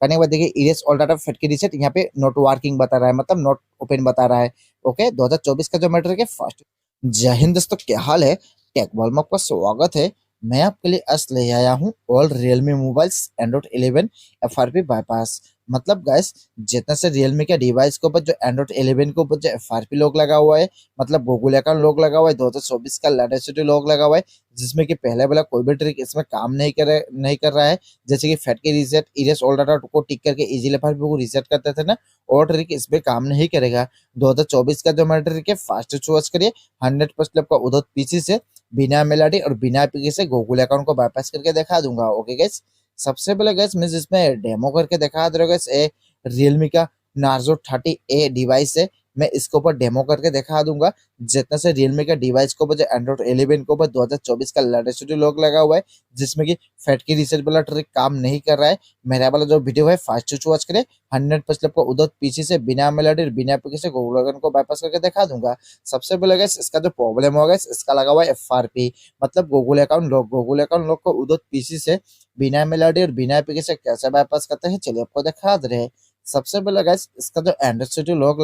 करने के बाद देखिए erase all data factory reset, यहाँ पे नॉट वर्किंग बता रहा है, मतलब नॉट ओपन बता रहा है। ओके, 2024 का जो मैट्रिक है फर्स्ट। जय हिंद दोस्तों, क्या हाल है? टेकबॉल में आपका स्वागत है। मैं आपके लिए आज ले आया हूँ all Realme mobiles Android 11 FRP bypass. मतलब गाइस, जितना से रियलमी के डिवाइस के ऊपर जो एंड्रॉइड 11 के ऊपर जो FRP लॉक लगा हुआ है, मतलब गूगल अकाउंट लॉक लगा हुआ है, 2024 का लेटेस्ट लॉक लगा हुआ है, जिसमें कि पहले वाला कोई भी ट्रिक इसमें काम नहीं कर रहा है। जैसे कि फैट के रीसेट, इरेज ऑल डाटा को टिक करके इजीली FRP को रीसेट करते थे ना, और ट्रिक इसमें काम नहीं करेगा। 2024 का जो मैट्रिक है फास्ट चॉइस करिए। 100% आपका उधर पीसी से बिना मेल आईडी और बिना एपीके से गूगल अकाउंट को बाईपास करके दिखा दूंगा। ओके गाइस, सबसे पहले गाइस मैं इसमें डेमो करके दिखा दे रहा हूँ गाइस। ए रियलमी का नार्जो 30A डिवाइस है, मैं इसके ऊपर डेमो करके दिखा दूंगा। जितना से रियलमी का डिवाइस के ऊपर जो एंड्रॉइड 11 के ऊपर 2024 का लेटेस्ट लॉक लगा हुआ है, जिसमें कि फैट की रीसेट वाला ट्रिक काम नहीं कर रहा है। मेरा वाला जो वीडियो है फास्ट टू वॉच करे। 100% आपको उधर पीसी से बिना मेल आईडी बिना एपीके से गूगल अकाउंट को बाईपास करके दिखा दूंगा। सबसे पहले गाइस इसका जो प्रॉब्लम होगा, इसका लगा हुआ है FRP, मतलब Google account lock. Google account lock को उधर पीसी से बिना मेल आईडी और बिना एपीके से कैसे बाईपास करते हैं, चलिए आपको दिखा दे रहे हैं। सबसे पहले गाइस इसका जो एंड्रॉइड स्टूडियो लॉक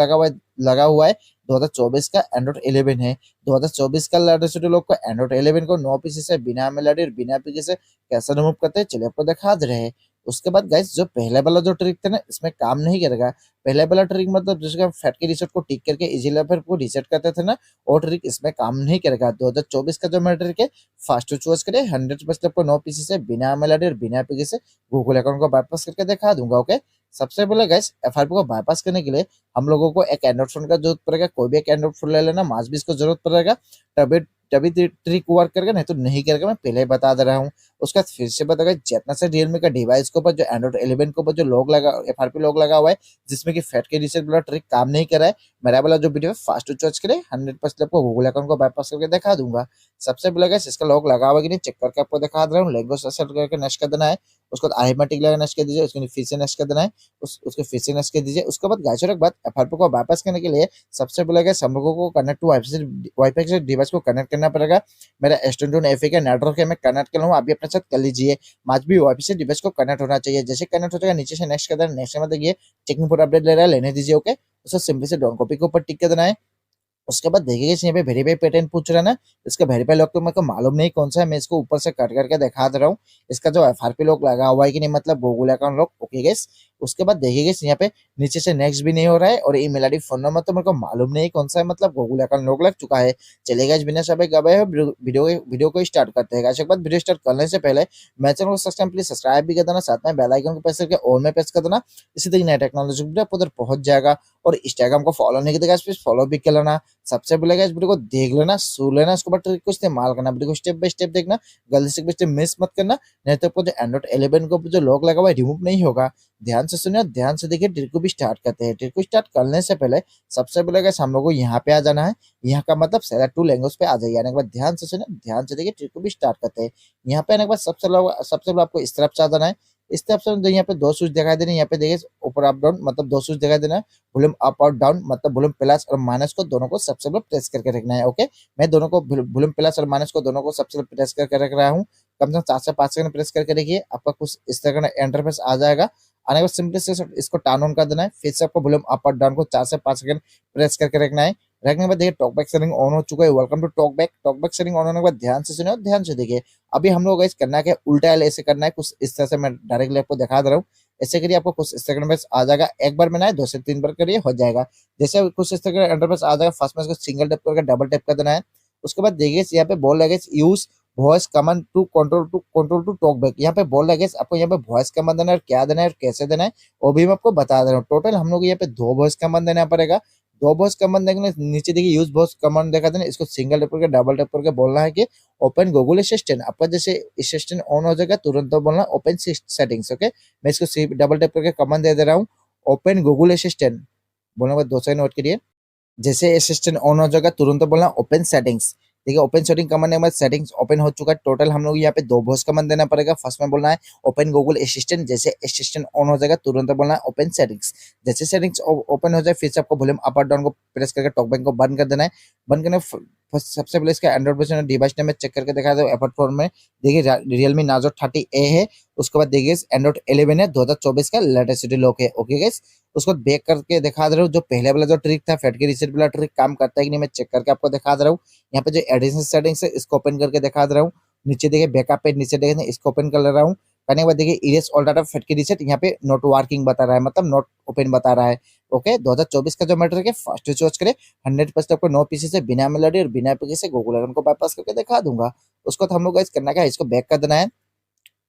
लगा हुआ है 2024 का एंड्रॉइड 11 है। 2024 का एंड्रॉइड स्टूडियो लॉक को एंड्रॉइड 11 को नो पीसी से बिना मेल आईडी और बिना एपीके से कैसे रिमूव करते हैं, चलिए आपको दिखा दे रहे हैं। उसके बाद गाइस जो पहले वाला जो ट्रिक था ना, इसमें काम नहीं करेगा। पहले वाला ट्रिक मतलब जिसका फैट के रीसेट को टिक करके इजीली फिर को रीसेट करते थे ना, वो ट्रिक इसमें काम नहीं करेगा। 2024 का जो मेरा ट्रिक है फास्ट चॉइस करे। 100% आपको नो पीसी से बिना मेल आईडी और बिना एपीके से गूगल अकाउंट को बाईपास करके दिखा दूंगा। ओके, सबसे पहले गाइस FRP को बाईपास करने के लिए हम लोगों को एक एंड्रॉइड फोन का जरूरत पड़ेगा। कोई भी एक एंड्रॉइड फोन ले लेना, मास भी इसको जरूरत पड़ेगा, तभी तभी ट्रिक वर्क करेगा, नहीं तो नहीं करेगा। मैं पहले ही बता दे रहा हूँ। उसके बाद फिर से बताएगा, जितना से रियलमी का डिवाइस के ऊपर जो एंड्रॉइड 11 के ऊपर जो लॉक लगा FRP लॉक लगा हुआ है, जिसमें कि फैट के रीसेट वाला ट्रिक काम नहीं कर रहा है, मेरा वाला जो वीडियो है फास्ट चॉइस करे। 100% आपको गूगल अकाउंट को बाईपास करके दिखा दूंगा। सबसे पहले गाइस इसका लॉक लगा हुआ कि नहीं चेक करके आपको दिखा दे रहा हूँ। लैंग्वेज सेट करके नेक्स्ट कर देना है। उसके बाद ऑटोमेटिक लगा नेक्स्ट कर दीजिए। उसके फिर से नेक्स्ट कर देना है। उसके फिर से नेक्स्ट कर दीजिए। उसके बाद गाइस एक बात, FRP को बाईपास करने के लिए सबसे पहले गाइस हम लोगों को कनेक्ट टू वाईफाई से डिवाइस को कनेक्ट करना पड़ेगा। मेरा S21 FE का नेटवर्क है, मैं कनेक्ट कर लूँ, आप भी अपने साथ कर लीजिए। आज भी वाईफाई से डिवाइस को कनेक्ट होना चाहिए। जैसे कनेक्ट हो जाएगा नीचे से नेक्स्ट कर देना। नेक्स्ट में देखिए चेकिंग फॉर अपडेट ले रहा है, लेने दीजिए। ओके, उसको सिंपली से डॉन कॉपी के ऊपर टिक कर देना है। उसके बाद देखिए यहाँ पे वेरीफाई पैटर्न पूछ रहा है ना, इसका वेरीफाई लॉक तो मेरे को मालूम नहीं कौन सा है, मैं इसको ऊपर से कट करके दिखा दे रहा हूँ। इसका जो FRP लॉक लगा हुआ है कि नहीं, मतलब Google account lock. Okay guys, उसके बाद देखिए गाइस यहाँ पे नीचे से नेक्स्ट भी नहीं हो रहा है, और ईमेल आईडी फोन नंबर तो मेरे को मालूम नहीं कौन सा है, मतलब गूगल अकाउंट लॉक लग चुका है। चलिए गाइस बिना समय गवाए वीडियो को स्टार्ट करते हैं। गाइस एक बात, वीडियो स्टार्ट करने से पहले मेरे चैनल को प्लीज सब्सक्राइब भी कर देना, साथ में बेल आइकन को प्रेस करके ऑल में प्रेस कर देना। इसी तरीके नया टेक्नोलॉजी वीडियो आप उधर पहुंच जाएगा। और इंस्टाग्राम को फॉलो नहीं किया प्लीज फॉलो भी कर लेना। सबसे पहले गाइस वीडियो को देख लेना, सुन लेना, उसके बाद ट्रिक को इस्तेमाल करना। वीडियो को स्टेप बाय स्टेप देखना, गलती से भी स्टेप मिस मत करना, नहीं तो आपको जो एंड्रॉइड 11 को जो लॉक लगा हुआ है रिमूव नहीं होगा। ध्यान से सुनिए, ध्यान से देखिए। ट्रिक को भी स्टार्ट करते हैं। ट्रिक को स्टार्ट करने से पहले सबसे पहले गाइस हम लोग को यहाँ पे आ जाना है। यहाँ का मतलब सेलेक्ट टू लैंग्वेज पे आ जाइए। आने के बाद ध्यान से सुनिए, ध्यान से देखिए। ट्रिक को भी स्टार्ट करते हैं। यहाँ पे आने के बाद सबसे पहले आपको इस तरफ से आ जाना है। इस तरफ से यहाँ पे दो स्विच दिखाई दे रहे हैं। यहाँ पे देखिए ऊपर अप डाउन, मतलब दो स्विच दिखाई देना है। वॉल्यूम अप और डाउन, मतलब वॉल्यूम प्लस और माइनस को दोनों को सबसे पहले प्रेस करके रखना है। ओके, मैं दोनों को वॉल्यूम प्लस और माइनस को दोनों को सबसे पहले प्रेस करके रख रहा हूँ। कम से कम 4 से 5 सेकंड प्रेस करके देखिए, आपका कुछ इस तरह का इंटरफेस आ जाएगा। आने के बाद सिंपली से इसको टर्न ऑन कर देना है। फिर से आपको वॉल्यूम अप और डाउन को 4 से 5 सेकंड प्रेस करके रखना है। रखने के बाद देखिए टॉकबैक सेटिंग ऑन हो चुका है। Welcome to TalkBack. TalkBack setting on होने के बाद ध्यान से सुनिए और ध्यान से देखिए। अभी हम लोग इस करना है उल्टा एल ऐसे करना है, कुछ इस तरह से मैं डायरेक्टली आपको दिखा दे रहा हूँ। ऐसे करिए, आपको कुछ इस सेकंड में आ जाएगा। एक बार में ना 2 से 3 बार करिए, हो जाएगा। जैसे कुछ इस तरह का इंटरफेस आ जाएगा, फर्स्ट में इसको सिंगल टैप करके डबल टैप कर देना है। उसके बाद देखिए यहाँ पे बोल लगेगा use voice command to talk back. यहाँ पे बोल लगेगा आपको यहाँ पे वॉइस कमांड देना है, और क्या देना है और कैसे देना है वो भी मैं आपको बता दे रहा हूँ। टोटल हम लोग यहाँ पे 2 वॉइस कमांड देना पड़ेगा। 2 वॉइस कमांड देखने नीचे देखिए यूज वॉइस कमांड देखा देना। इसको सिंगल टैप करके डबल टैप करके बोलना है कि ओपन गूगल असिस्टेंट। आपका जैसे असिस्टेंट ऑन हो जाएगा तुरंत तो बोलना ओपन सेटिंग्स। ओके, मैं इसको डबल टैप करके कमांड दे रहा हूँ, ओपन गूगल असिस्टेंट। बोलने के बाद 2 सेकंड वेट करिए। जैसे असिस्टेंट ऑन हो जाएगा तुरंत बोलना ओपन सेटिंग्स। देखिए ओपन सेटिंग कमांड के बाद सेटिंग्स ओपन हो चुका है। टोटल हम लोग यहाँ पे 2 वॉइस कमांड देना पड़ेगा। फर्स्ट में बोलना है ओपन गूगल असिस्टेंट। जैसे असिस्टेंट ऑन हो जाएगा तुरंत बोलना है ओपन सेटिंग्स। जैसे सेटिंग्स ओपन हो जाए फिर से आपको वॉल्यूम अप और डाउन को प्रेस करके टॉकबैक को बंद कर देना है। बंद करने सबसे पहले इसका एंड्रॉइड वर्जन और डिवाइस नेम में चेक करके दिखा दो। एफर्ट फोन में देखिए रियलमी नार्जो 30A है। उसके बाद देखिए एंड्रॉइड 11 है, 2024 का लेटेस्ट लॉक है। ओके गाइस, उसको बैक करके दिखा दे रहा हूँ। जो पहले वाला जो ट्रिक था फैट की रीसेट वाला ट्रिक काम करता है कि नहीं मैं चेक करके आपको दिखा दे रहा हूँ। यहाँ पे जो एडिशनल सेटिंग्स है इसको ओपन करके दिखा दे रहा हूँ। नीचे देखिए बैकअप पे नीचे देखिए इसको ओपन कर ले रहा हूँ। करने के बाद देखिए इरेज ऑल डाटा फैट की रीसेट यहाँ पे नॉट वर्किंग बता रहा है, मतलब नॉट ओपन बता रहा है। ओके, 2024 का जो मैटर है फर्स्ट चॉइस करे 100% आपको 9 पीसी से बिना मेलोडी और बिना पीसी से गूगल रन को बाईपास करके दिखा दूंगा। उसको तो हम लोग गाइस करना क्या है, इसको बैक कर देना है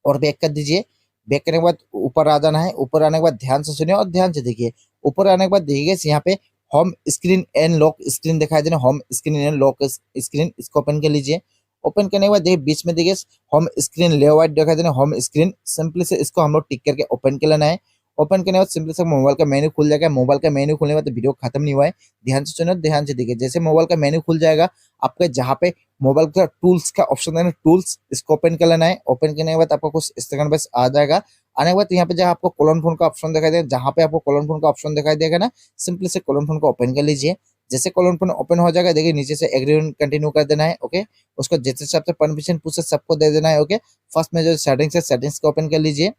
और बैक कर दीजिए। बैक करने के बाद ऊपर आ जाना है। ऊपर आने के बाद ध्यान से सुनिए और ध्यान से देखिए। ऊपर आने के बाद देखिए यहाँ पे home screen and lock screen दिखाई दे रहा है। Home screen and lock screen इसको ओपन कर लीजिए। ओपन करने के बाद देखिए बीच में देखिए होम स्क्रीन लेआउट दिखाई दे रहा है। होम स्क्रीन सिंपली से इसको हम लोग टिक करके ओपन कर लेना है। ओपन करने के बाद सिंपली से मोबाइल का मेन्यू खुल जाएगा। मोबाइल का मेन्यू खुलने के बाद वीडियो खत्म नहीं हुआ है, ध्यान से सुनो ध्यान से देखिए। जैसे मोबाइल का मेन्यू खुल जाएगा आपके जहाँ पे मोबाइल का टूल्स का ऑप्शन है ना, टूल्स इसको ओपन कर लेना है। ओपन करने के बाद आपको कुछ इस तरह बस आ जाएगा। आने के बाद यहाँ पे जहाँ आपको कॉलम फोन का ऑप्शन दिखाई देगा, जहाँ पे आपको कॉलम फोन का ऑप्शन दिखाई देगा ना, सिंपली से कॉलम फोन को ओपन कर लीजिए। जैसे कॉलम फोन ओपन हो जाएगा देखिए नीचे से एग्री कंटिन्यू कर देना है। ओके, उसको जैसे हिसाब से परमिशन पूछ सबको दे देना है। ओके, फर्स्ट में जो सेटिंग्स है सेटिंग्स को ओपन कर लीजिए।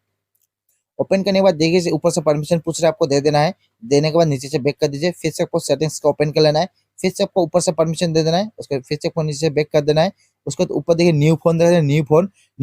ओपन करने के बाद देखिए ऊपर से परमिशन पूछ रहा है, आपको दे देना है। देने के बाद नीचे से बैक कर दीजिए। फिर से आपको सेटिंग्स को ओपन कर लेना है। फिर से आपको ऊपर से परमिशन दे देना है। उसके फिर से आपको नीचे से बैक कर देना है। उसके बाद ऊपर देखिए new phone they knew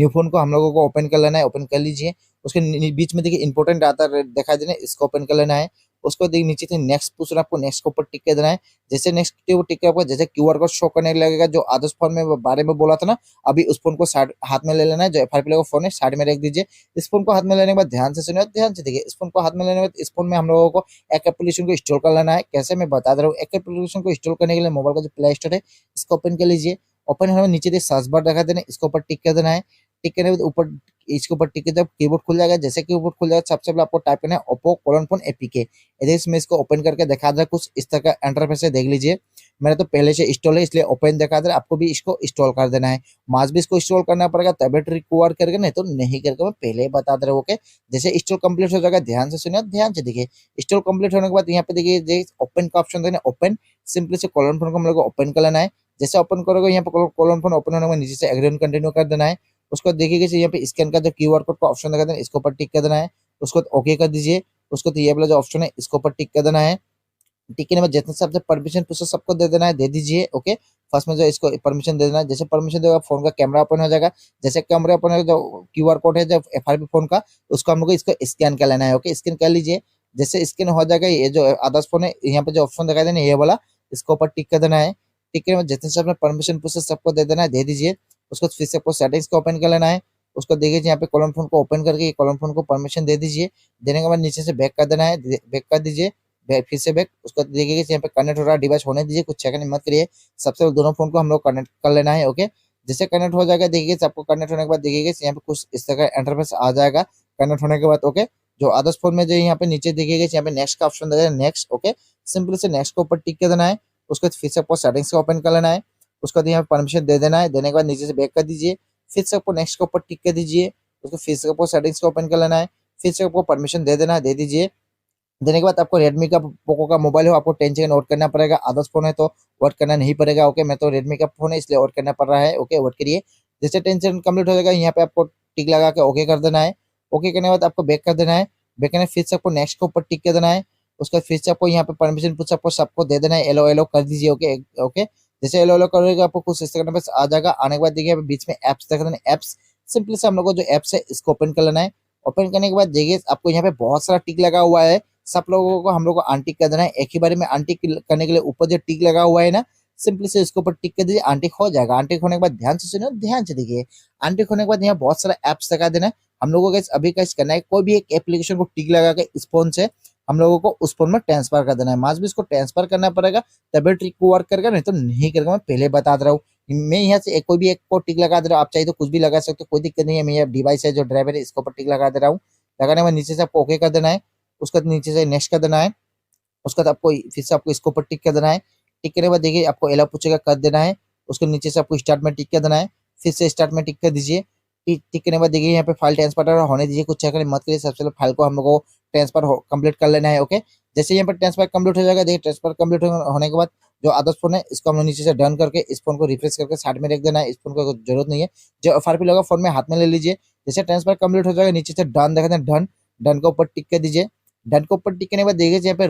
phone को हम लोगों को ओपन कर लेना है। ओपन कर लीजिए। उसके बीच में देखिए इंपॉर्टेंट डाटा दिखाई देना है, इसको ओपन कर लेना है। उसको देखिए नीचे से नेक्स्ट पूछ रहा है, आपको नेक्स्ट के ऊपर टिक कर देना है। जैसे नेक्स्ट के ऊपर टिक आपको जैसे क्यूआर कोड शो करने लगेगा, जो आदर्श फोन में बारे में बोला था ना, अभी उस फोन को हाथ में ले लेना है। जो एफआरपी का फोन है साइड में रख दीजिए। इस फोन को हाथ में लेने के बाद ध्यान से सुनिए ध्यान से देखिए। इस फोन को हाथ में लेने के बाद इस फोन में हम लोगों को एक एप्लीकेशन को इंस्टॉल कर लेना है। कैसे मैं बता दे रहा हूँ। एक एप्लीकेशन को इंस्टॉल करने के लिए मोबाइल का जो प्ले स्टोर है इसको ओपन कर लीजिए। ओपन होने में नीचे से सर्च बार दिखा देना, इसके ऊपर टिक कर देना है। टिक करने के बाद ऊपर इसके ऊपर टिक जब कीबोर्ड खुल जाएगा, जैसे कीबोर्ड खुल जाएगा सबसे पहले आपको टाइप करना है ओप्पो कोलन फोन एपीके। इसमें इसको ओपन करके दिखा दे कुछ इस तरह का इंटरफेस है, देख लीजिए। मेरा तो पहले से इंस्टॉल है इसलिए ओपन दिखा दे, आपको भी इसको इंस्टॉल कर देना है। मास भी इसको इंस्टॉल करना पड़ेगा तभी रिक्वायर करके, नहीं तो नहीं करके मैं पहले ही बता दे रहा हूँ। ओके, जैसे इंस्टॉल कंप्लीट हो जाएगा ध्यान से सुनिए ध्यान से देखिए। इंस्टॉल कंप्लीट होने के बाद यहाँ पे देखिए ओपन का ऑप्शन देना, ओपन सिंपली से कोलन फोन को हम लोग को ओपन कर लेना है। जैसे ओपन करोगे यहाँ पे कोलन फोन ओपन होने के बाद नीचे से एग्री कंटिन्यू कर देना है। उसको देखिए यहाँ पे स्कैन का जो क्यूआर कोड का ऑप्शन दिखा देना, इसके ऊपर टिक कर देना है। उसको ओके कर दीजिए। उसको तो ये वाला जो ऑप्शन है इसके ऊपर टिक कर देना है। टिक करने में जितने सबसे परमिशन पूछो सबको दे देना है, दे दीजिए। ओके, फर्स्ट में जो इसको परमिशन दे देना है। जैसे परमिशन देगा फोन का कैमरा ओपन हो जाएगा। जैसे कैमरा ओपन हो जो क्यूआर कोड है जो एफआरपी फोन का, उसको हम लोग इसको स्कैन कर लेना है। ओके, स्कैन कर लीजिए। जैसे स्कैन हो जाएगा ये जो आदर्श फोन है यहाँ पे जो ऑप्शन दिखाई देना ये वाला, इसको ऊपर टिक कर देना है। टिक करने में जितने सबने परमिशन पूछे सबको दे देना है, दे दीजिए। उसको फिर से आपको सेटिंग्स को ओपन कर लेना है। उसको देखिए यहाँ पे कॉलम फोन को ओपन करके कॉलम फोन को परमिशन दे दीजिए। देने के बाद नीचे से बैक कर देना है, बैक कर दीजिए। फिर से बैक। उसको देखिए यहाँ पे कनेक्ट हो रहा है डिवाइस होने दीजिए, कुछ सेकंड मत करिए। सबसे पहले दोनों फोन को हम लोग कनेक्ट कर लेना है। ओके, जैसे कनेक्ट हो जाएगा देखिए आपको कनेक्ट होने के बाद देखिए यहाँ पे कुछ इस तरह का इंटरफेस आ जाएगा कनेक्ट होने के बाद। ओके, जो आदर्श फोन में जो यहाँ पे नीचे देखिएगा यहाँ पे नेक्स्ट का ऑप्शन देगा, नेक्स्ट। ओके, सिंपली से नेक्स्ट के ऊपर टिक कर देना है। उसको फिर से आपको सेटिंग्स को ओपन कर लेना है। उसको यहाँ पे परमिशन दे देना है। देने के बाद नीचे से बैक कर दीजिए। फिर से आपको नेक्स्ट के ऊपर टिक कर दीजिए। उसको फिर से आपको सेटिंग्स को ओपन कर लेना है। फिर से आपको परमिशन दे देना है, दे दीजिए। देने के बाद आपको रेडमी का पोको का मोबाइल हो, आपको 10 सेकंड वेट करना पड़ेगा। आदर्श फोन है तो वेट करना नहीं पड़ेगा। ओके, मैं तो रेडमी का फोन है इसलिए वेट करना पड़ रहा है। ओके, वेट करिए। जैसे 10 सेकंड कंप्लीट हो जाएगा यहाँ पे आपको टिक लगा के ओके कर देना है। ओके करने के बाद आपको बैक कर देना है। बैक करने फिर से आपको नेक्स्ट के ऊपर टिक कर देना है। उसका फिर से आपको यहाँ पे परमिशन पूछ आपको सबको दे देना है, एलो एलो कर दीजिए। ओके ओके, जैसे एलो एलो करोगे आपको कुछ इस तरह बस आ जाएगा। आने के बाद देखिए बीच में एप्स देख देना, एप्स सिंपली से हम लोग को जो एप्स है इसको ओपन कर लेना है। ओपन करने के बाद देखिए आपको यहाँ पे बहुत सारा टिक लगा हुआ है। सब लोगों को हम लोग को अनटिक कर देना है एक ही बारे में। अनटिक करने के लिए ऊपर जो टिक लगा हुआ है ना, सिंपली से इसके ऊपर टिक कर दीजिए, अनटिक हो जाएगा। अनटिक होने के बाद ध्यान से सुनिए ध्यान से देखिए। अनटिक होने के बाद यहाँ बहुत सारा एप्स दिखा देना है। हम लोगों को अभी कैसे करना है, कोई भी एक एप्लीकेशन को टिक लगा के इस फोन से हम लोगों को उस फोन में ट्रांसफर कर देना है। मास भी इसको ट्रांसफर करना पड़ेगा तभी ट्रिक को वर्क करेगा, नहीं तो नहीं करेगा। मैं पहले बता दे रहा हूँ। मैं यहाँ से कोई भी एक को टिक लगा दे रहा हूँ, आप चाहिए तो कुछ भी लगा सकते हो, कोई दिक्कत नहीं है। मैं डिवाइस है जो ड्राइवर है इसके ऊपर टिक लगा दे रहा हूँ। लगाने के बाद नीचे से आपको ओके कर देना है। उसका नीचे से नेक्स्ट कर देना है। उसका तो आपको फिर से आपको इसके ऊपर टिक कर देना है। टिक करने के बाद देखिए आपको एलाउ पूछेगा कर देना है। उसके नीचे से आपको स्टार्ट में टिक कर देना है। फिर से स्टार्ट में टिक कर दीजिए। टिक करने के बाद देखिए यहाँ पे फाइल ट्रांसफर होने दीजिए, कुछ सेकंड मत करिए। सबसे पहले फाइल को हम लोग को ट्रांसफर कंप्लीट कर लेना है। ओके, जैसे यहाँ पर ट्रांसफर कंप्लीट हो जाएगा, देखिए ट्रांसफर कंप्लीट होने के बाद जो अदर्स फोन है इसको हम लोग नीचे से डन करके इस फोन को रिफ्रेश करके साइड में रख देना है। इस फोन को जरूरत नहीं है। जो एफआरपी लगा फोन में हाथ में ले लीजिए। जैसे ट्रांसफर कंप्लीट हो जाएगा नीचे से डन देखते हैं, डन डन के ऊपर टिक कर दीजिए। डन के ऊपर टिक करने के बाद देखिए यहाँ पे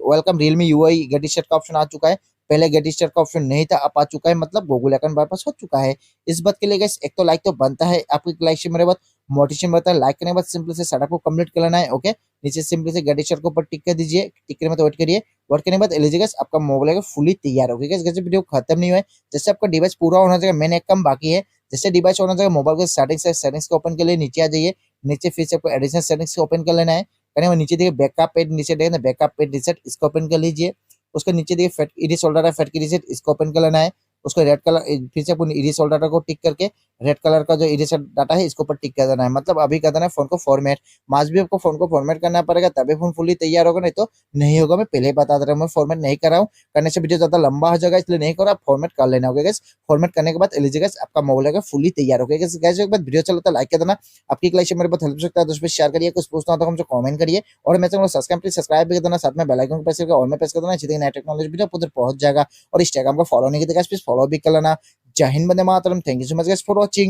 welcome Realme UI get start का ऑप्शन आ चुका है। पहले गेट स्टार्ट का ऑप्शन नहीं था, अब आ चुका है, मतलब गूगल अकाउंट बाईपास हो चुका है। इस बात के लिए गाइस एक तो लाइक तो बनता है, आपकी लाइक से मेरे बाद मोटिवेशन बनता है। लाइक करने के बाद सिंपल से सेटअप को कंप्लीट कर लेना है। ओके, नीचे सिंपल से गेट स्टार्ट के ऊपर टिक कर दीजिए। टिक करने में तो वेट करिए। वेट करने के बाद एलिजिबल आपका मोबाइल फुली तैयार हो गया। जैसे वीडियो खत्म नहीं हुआ है, जैसे आपका डिवाइस पूरा होना चाहिए, मेन एक कम बाकी है। जैसे डिवाइस होना चाहिए, मोबाइल के सेटिंग्स है, सेटिंग्स को ओपन के लिए नीचे आ जाइए। नीचे फिर से आपको एडिशनल सेटिंग्स को ओपन कर लेना है। करने में नीचे देखिए बैकअप पेज, नीचे देखिए बैकअप पेज रिसेट, इसको ओपन कर लीजिए। उसके नीचे देखिए फेट इरेज होल्डर है, फेट की रिसेट, इसको ओपन कर लेना है। उसको रेड कलर फिर से अपन इरेज होल्डर को टिक करके रेड कलर का जो इरेज डाटा है इसको ऊपर टिक कर देना है। मतलब अभी कर देना है फोन को फॉर्मेट। मास्ट भी आपको फोन को फॉर्मेट करना पड़ेगा, तभी फोन फुली तैयार होगा, नहीं तो नहीं होगा। मैं पहले ही बता दे रहा हूँ, मैं फॉर्मेट नहीं कर रहा हूँ, करने से वीडियो ज्यादा लंबा हो जाएगा, इसलिए नहीं करो। आप फॉर्मेट कर लेना होगा गाइस। फॉर्मेट करने के बाद एलिजिबल आपका मोबाइल फुली तैयार हो गया गाइस। एक बार वीडियो चला तो लाइक कर देना, आपकी लाइक से मेरे बहुत हेल्प सकता है, तो उस पर शेयर करिए। कुछ पूछना हो तो हमसे कमेंट करिए, और मैं चैनल को सब्सक्राइब प्लीज सब्सक्राइब भी कर देना, साथ में बेल आइकन को प्रेस करके ऑल में प्रेस कर देना, जितनी नई टेक्नोलॉजी वीडियो उधर पहुंच जाएगा। और इंस्टाग्राम को फॉलो नहीं किया तो गाइस प्लीज फॉलो भी कर लेना। जय हिंद, वंदे मातरम। Thank you so much guys for watching.